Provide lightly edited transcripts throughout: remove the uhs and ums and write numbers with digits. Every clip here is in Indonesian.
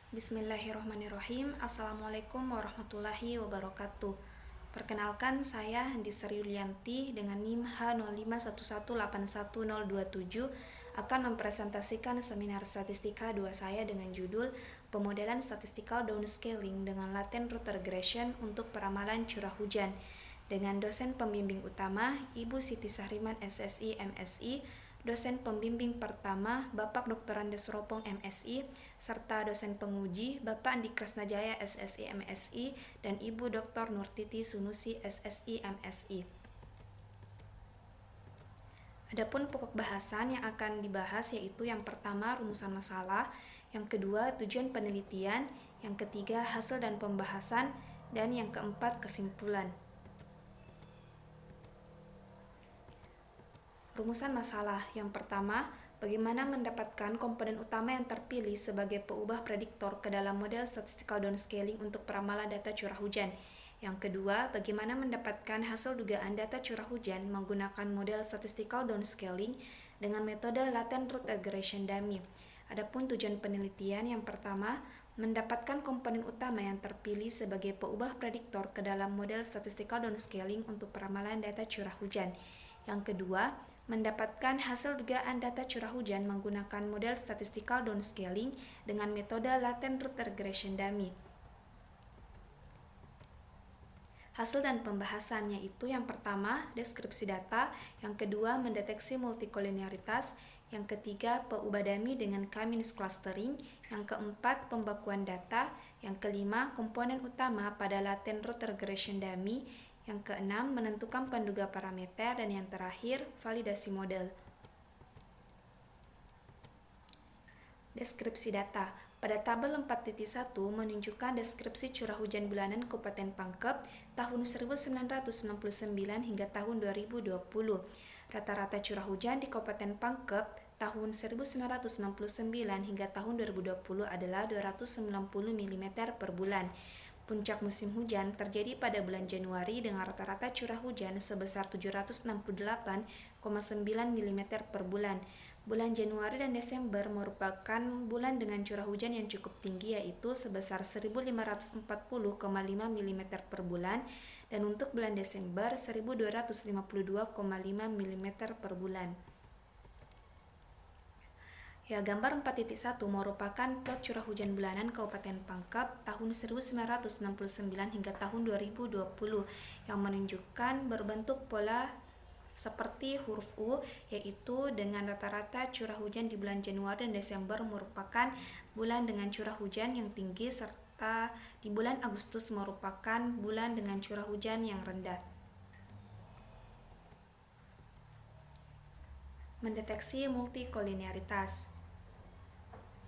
Bismillahirrahmanirrahim. Assalamualaikum warahmatullahi wabarakatuh. Perkenalkan, saya Handisa Yulianti dengan NIM H0511811027 akan mempresentasikan seminar statistika 2 saya dengan judul Pemodelan Statistical Downscaling dengan Latent Root Regression untuk Peramalan Curah Hujan dengan dosen pembimbing utama Ibu Siti Sahriman SSI MSI, dosen pembimbing pertama Bapak Dr. Andes Ropong MSI, serta dosen penguji Bapak Andi Kresnajaya SSI MSI dan Ibu Dr. Nurtiti Sunusi SSI MSI. Adapun pokok bahasan yang akan dibahas yaitu yang pertama rumusan masalah, yang kedua tujuan penelitian, yang ketiga hasil dan pembahasan, dan yang keempat kesimpulan. Rumusan masalah yang pertama, bagaimana mendapatkan komponen utama yang terpilih sebagai peubah prediktor ke dalam model statistical downscaling untuk peramalan data curah hujan. Yang kedua, bagaimana mendapatkan hasil dugaan data curah hujan menggunakan model statistical downscaling dengan metode latent root regression dummy. Adapun tujuan penelitian yang pertama, mendapatkan komponen utama yang terpilih sebagai peubah prediktor ke dalam model statistical downscaling untuk peramalan data curah hujan. Yang kedua, mendapatkan hasil dugaan data curah hujan menggunakan model statistical downscaling dengan metode latent root regression dummy. Hasil dan pembahasan yaitu yang pertama, deskripsi data, yang kedua, mendeteksi multikolinearitas, yang ketiga, peubah dummy dengan K- clustering, yang keempat, pembakuan data, yang kelima, komponen utama pada latent root regression dummy, yang keenam, menentukan penduga parameter, dan yang terakhir, validasi model. Deskripsi data. Pada tabel 4.1 menunjukkan deskripsi curah hujan bulanan Kabupaten Pangkep tahun 1999 hingga tahun 2020. Rata-rata curah hujan di Kabupaten Pangkep tahun 1999 hingga tahun 2020 adalah 290 mm per bulan. Puncak musim hujan terjadi pada bulan Januari dengan rata-rata curah hujan sebesar 768,9 mm per bulan. Bulan Januari dan Desember merupakan bulan dengan curah hujan yang cukup tinggi yaitu sebesar 1540,5 mm per bulan dan untuk bulan Desember 1252,5 mm per bulan. Ya, gambar 4.1 merupakan plot curah hujan bulanan Kabupaten Pangkep tahun 1969 hingga tahun 2020 yang menunjukkan berbentuk pola seperti huruf U, yaitu dengan rata-rata curah hujan di bulan Januari dan Desember merupakan bulan dengan curah hujan yang tinggi serta di bulan Agustus merupakan bulan dengan curah hujan yang rendah. Mendeteksi multikolinearitas.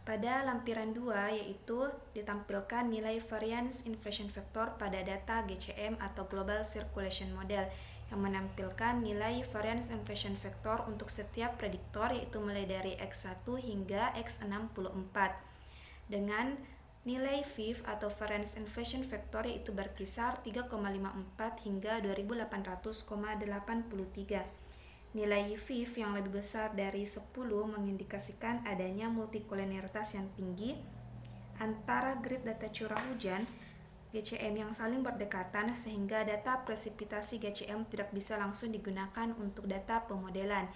Pada lampiran 2 yaitu ditampilkan nilai variance inflation factor pada data GCM atau Global Circulation Model yang menampilkan nilai variance inflation factor untuk setiap prediktor yaitu mulai dari X1 hingga X64 dengan nilai VIF atau variance inflation factor yaitu berkisar 3,54 hingga 2800,83. Nilai VIF yang lebih besar dari 10 mengindikasikan adanya multikolinearitas yang tinggi antara grid data curah hujan GCM yang saling berdekatan sehingga data presipitasi GCM tidak bisa langsung digunakan untuk data pemodelan.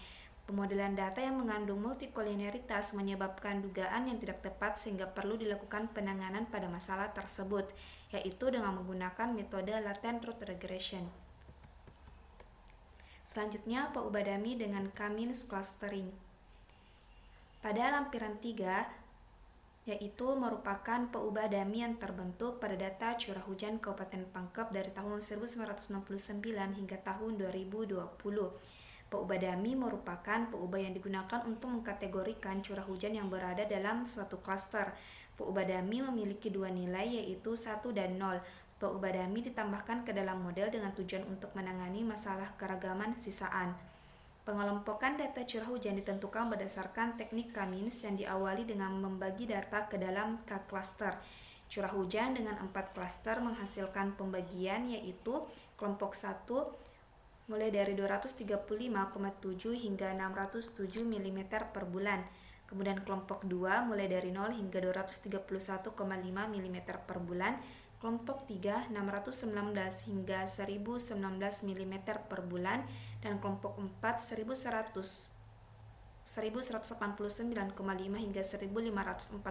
Pemodelan data yang mengandung multikolinearitas menyebabkan dugaan yang tidak tepat sehingga perlu dilakukan penanganan pada masalah tersebut, yaitu dengan menggunakan metode latent root regression. Selanjutnya, peubah dummy dengan K- clustering. Pada lampiran 3, yaitu merupakan peubah dummy yang terbentuk pada data curah hujan Kabupaten Pangkep dari tahun 1999 hingga tahun 2020. Peubah dummy merupakan peubah yang digunakan untuk mengkategorikan curah hujan yang berada dalam suatu klaster. Peubah dummy memiliki dua nilai yaitu 1 dan 0. Peubah dummy ditambahkan ke dalam model dengan tujuan untuk menangani masalah keragaman sisaan. Pengelompokan data curah hujan ditentukan berdasarkan teknik K- yang diawali dengan membagi data ke dalam K-cluster. Curah hujan dengan 4 klaster menghasilkan pembagian yaitu kelompok 1 mulai dari 235,7 hingga 607 mm per bulan. Kemudian kelompok 2 mulai dari 0 hingga 231,5 mm per bulan. Kelompok 3 619 hingga 1019 mm per bulan. Dan kelompok 4 1189,5 hingga 1540,5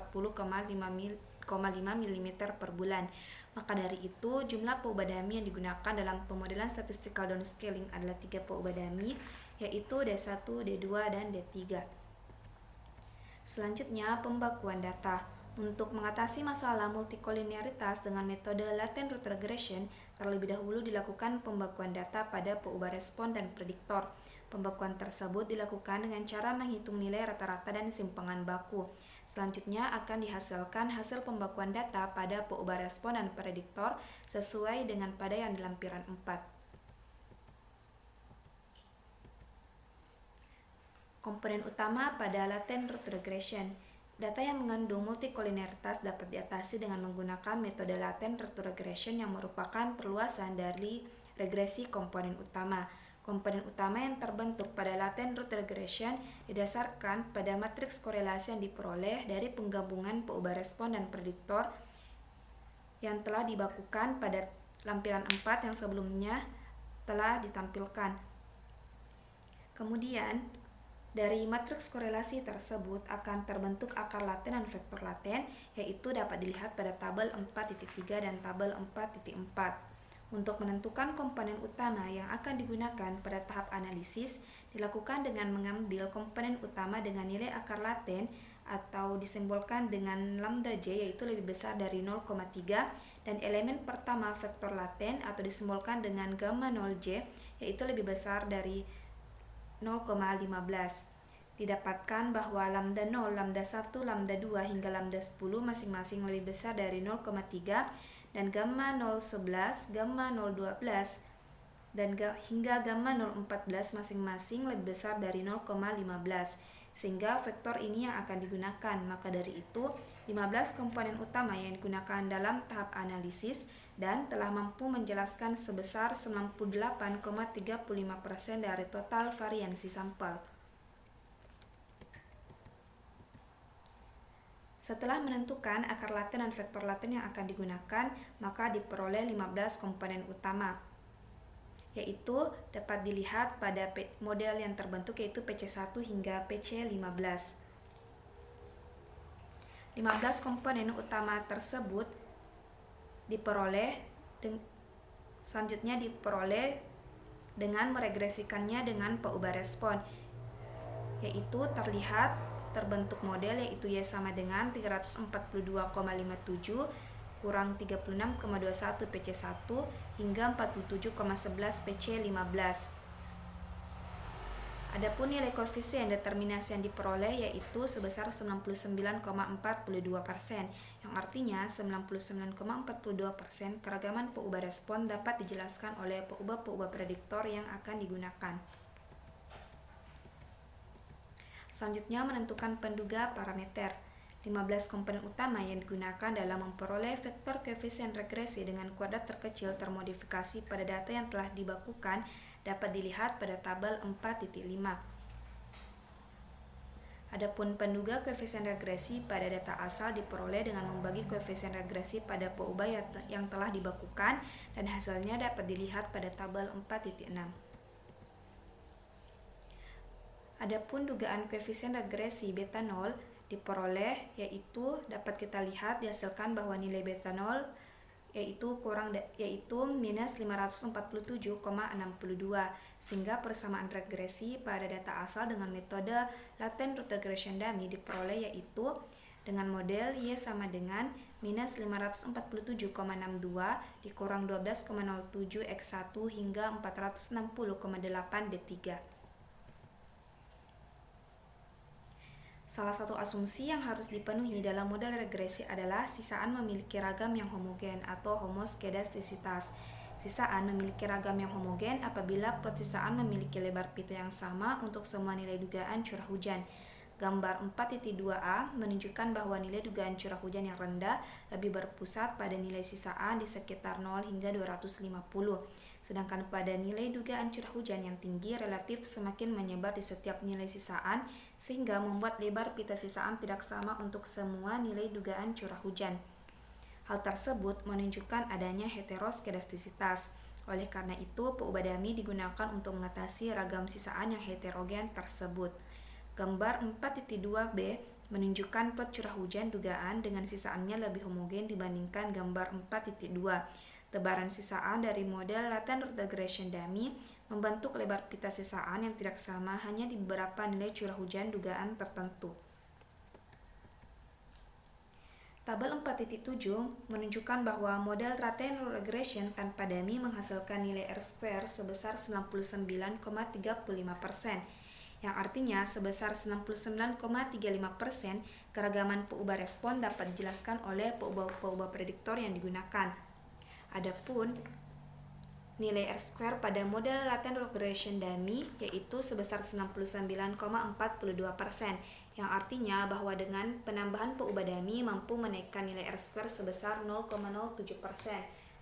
mm per bulan. Maka dari itu, jumlah peubah dami yang digunakan dalam pemodelan statistical downscaling adalah 3 peubah dami, yaitu D1, D2, dan D3. Selanjutnya, pembakuan data. Untuk mengatasi masalah multikolinearitas dengan metode latent root regression, terlebih dahulu dilakukan pembakuan data pada peubah respon dan prediktor. Pembakuan tersebut dilakukan dengan cara menghitung nilai rata-rata dan simpangan baku. Selanjutnya akan dihasilkan hasil pembakuan data pada peubah respon dan prediktor sesuai dengan pada yang di lampiran 4. Komponen utama pada latent root regression. Data yang mengandung multikolinearitas dapat diatasi dengan menggunakan metode latent root regression yang merupakan perluasan dari regresi komponen utama. Komponen utama yang terbentuk pada latent root regression didasarkan pada matriks korelasi yang diperoleh dari penggabungan peubah respon dan prediktor yang telah dibakukan pada lampiran 4 yang sebelumnya telah ditampilkan. Kemudian, dari matriks korelasi tersebut akan terbentuk akar laten dan vektor laten, yaitu dapat dilihat pada tabel 4.3 dan tabel 4.4. Untuk menentukan komponen utama yang akan digunakan pada tahap analisis, dilakukan dengan mengambil komponen utama dengan nilai akar laten atau disimbolkan dengan lambda J, yaitu lebih besar dari 0,3, dan elemen pertama vektor laten atau disimbolkan dengan gamma 0J, yaitu lebih besar dari 0,15. Didapatkan bahwa lambda 0, lambda 1, lambda 2 hingga lambda 10 masing-masing lebih besar dari 0,3, dan gamma 011, gamma 012 dan hingga gamma 014 masing-masing lebih besar dari 0,15, sehingga vektor ini yang akan digunakan. Maka dari itu 15 komponen utama yang digunakan dalam tahap analisis dan telah mampu menjelaskan sebesar 98,35% dari total variansi sampel. Setelah menentukan akar laten dan vektor laten yang akan digunakan, maka diperoleh 15 komponen utama, yaitu dapat dilihat pada model yang terbentuk, yaitu PC1 hingga PC15. 15 komponen utama tersebut selanjutnya diperoleh dengan meregresikannya dengan peubah respon, yaitu terlihat terbentuk model yaitu Y sama dengan 342,57 kurang 36,21 PC1 hingga 47,11 PC15. Adapun nilai koefisien determinasi yang diperoleh yaitu sebesar 99,42%, yang artinya 99,42% keragaman peubah respon dapat dijelaskan oleh peubah-peubah prediktor yang akan digunakan. Selanjutnya menentukan penduga parameter. 15 komponen utama yang digunakan dalam memperoleh vektor koefisien regresi dengan kuadrat terkecil termodifikasi pada data yang telah dibakukan dapat dilihat pada tabel 4.5. Adapun penduga koefisien regresi pada data asal diperoleh dengan membagi koefisien regresi pada peubah yang telah dibakukan dan hasilnya dapat dilihat pada tabel 4.6. Adapun dugaan koefisien regresi beta 0 diperoleh yaitu dapat kita lihat dihasilkan bahwa nilai beta 0 yaitu minus 547,62, sehingga persamaan regresi pada data asal dengan metode latent root regression dummy diperoleh yaitu dengan model Y sama dengan minus 547,62 dikurang 12,07 X1 hingga 460,8 D3. Salah satu asumsi yang harus dipenuhi dalam model regresi adalah sisaan memiliki ragam yang homogen atau homoskedastisitas. Sisaan memiliki ragam yang homogen apabila plot sisaan memiliki lebar pita yang sama untuk semua nilai dugaan curah hujan. Gambar 4.2a menunjukkan bahwa nilai dugaan curah hujan yang rendah lebih berpusat pada nilai sisaan di sekitar 0 hingga 250, sedangkan pada nilai dugaan curah hujan yang tinggi relatif semakin menyebar di setiap nilai sisaan sehingga membuat lebar pita sisaan tidak sama untuk semua nilai dugaan curah hujan. Hal tersebut menunjukkan adanya heteroskedastisitas. Oleh karena itu, peubah dummy digunakan untuk mengatasi ragam sisaan yang heterogen tersebut. Gambar 4.2b menunjukkan plot curah hujan dugaan dengan sisaannya lebih homogen dibandingkan gambar 4.2. Tebaran sisaan dari model latent root regression dummy membentuk lebar pita sisaan yang tidak sama hanya di beberapa nilai curah hujan dugaan tertentu. Tabel 4.7 menunjukkan bahwa model latent root regression tanpa dummy menghasilkan nilai R-square sebesar 99,35%. Yang artinya sebesar 99,35% keragaman peubah respon dapat dijelaskan oleh peubah-peubah prediktor yang digunakan. Adapun nilai R-square pada model latent regression dummy yaitu sebesar 99,42%, yang artinya bahwa dengan penambahan peubah dummy mampu menaikkan nilai R-square sebesar 0,07%,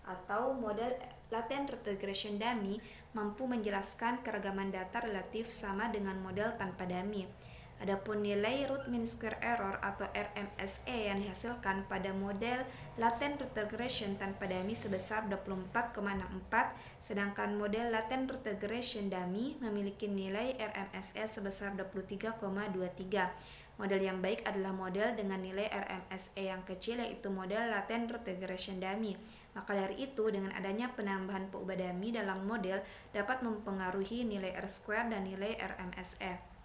atau model latent regression dummy mampu menjelaskan keragaman data relatif sama dengan model tanpa dummy. Adapun nilai root mean square error atau RMSE yang dihasilkan pada model latent regression tanpa dummy sebesar 24,64, sedangkan model latent regression dummy memiliki nilai RMSE sebesar 23,23. Model yang baik adalah model dengan nilai RMSE yang kecil, yaitu model latent regression dummy. Maka dari itu, dengan adanya penambahan peubah dummy dalam model dapat mempengaruhi nilai R-square dan nilai RMSE.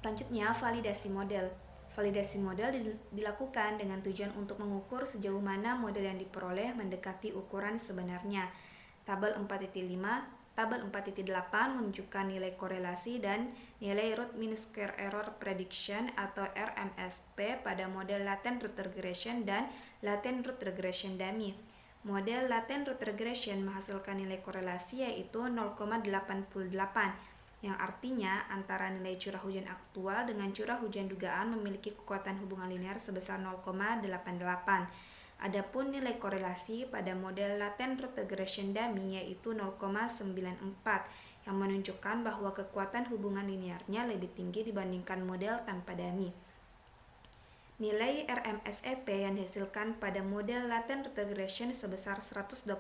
Selanjutnya, validasi model. Validasi model dilakukan dengan tujuan untuk mengukur sejauh mana model yang diperoleh mendekati ukuran sebenarnya. Tabel 4.8 menunjukkan nilai korelasi dan nilai root mean square error prediction atau RMSP pada model latent root regression dan latent root regression dummy. Model latent root regression menghasilkan nilai korelasi yaitu 0,88, yang artinya antara nilai curah hujan aktual dengan curah hujan dugaan memiliki kekuatan hubungan linear sebesar 0,88. Adapun nilai korelasi pada model latent root regression dummy yaitu 0,94, yang menunjukkan bahwa kekuatan hubungan linearnya lebih tinggi dibandingkan model tanpa dummy. Nilai RMSEP yang dihasilkan pada model latent root regression sebesar 125,97,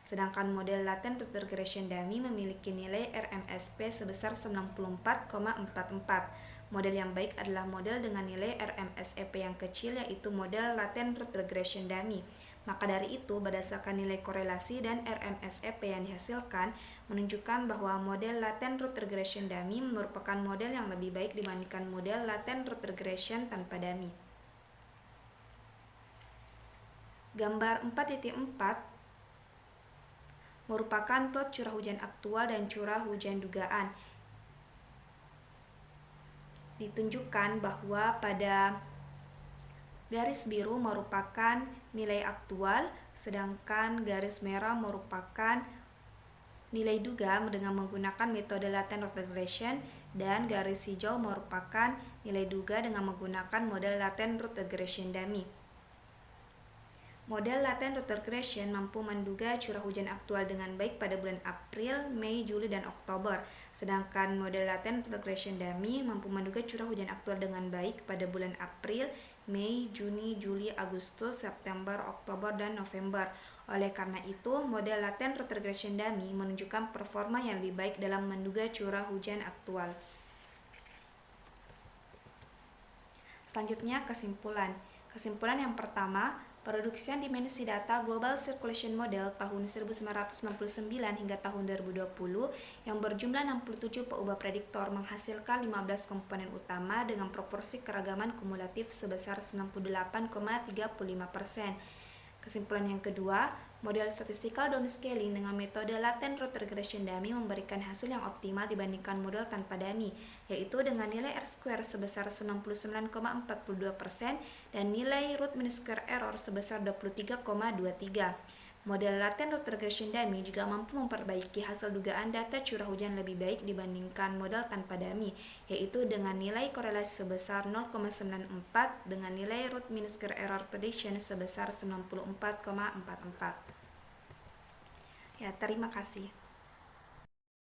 sedangkan model latent root regression dummy memiliki nilai RMSP sebesar 94,44. Model yang baik adalah model dengan nilai RMSEP yang kecil, yaitu model latent root regression dummy. Maka dari itu, berdasarkan nilai korelasi dan RMSEP yang dihasilkan, menunjukkan bahwa model latent root regression dummy merupakan model yang lebih baik dibandingkan model latent root regression tanpa dummy. Gambar 4.4 merupakan plot curah hujan aktual dan curah hujan dugaan. Ditunjukkan bahwa pada garis biru merupakan nilai aktual, sedangkan garis merah merupakan nilai duga dengan menggunakan metode latent root regression, dan garis hijau merupakan nilai duga dengan menggunakan model latent root regression dummy. Model latent root regression mampu menduga curah hujan aktual dengan baik pada bulan April, Mei, Juli, dan Oktober. Sedangkan model latent root regression dummy mampu menduga curah hujan aktual dengan baik pada bulan April, Mei, Juni, Juli, Agustus, September, Oktober, dan November. Oleh karena itu, model latent root regression dummy menunjukkan performa yang lebih baik dalam menduga curah hujan aktual. Selanjutnya, kesimpulan. Kesimpulan yang pertama, Produksian dimensi data Global Circulation Model tahun 1999 hingga tahun 2020 yang berjumlah 67 peubah prediktor menghasilkan 15 komponen utama dengan proporsi keragaman kumulatif sebesar 98,35%. Kesimpulan yang kedua, model statistical downscaling dengan metode latent root regression dummy memberikan hasil yang optimal dibandingkan model tanpa dummy, yaitu dengan nilai R-square sebesar 99,42% dan nilai root mean square error sebesar 23,23. Model latent root regression dummy juga mampu memperbaiki hasil dugaan data curah hujan lebih baik dibandingkan model tanpa dummy, yaitu dengan nilai korelasi sebesar 0,94 dengan nilai root mean square error prediction sebesar 94,44. Ya, terima kasih.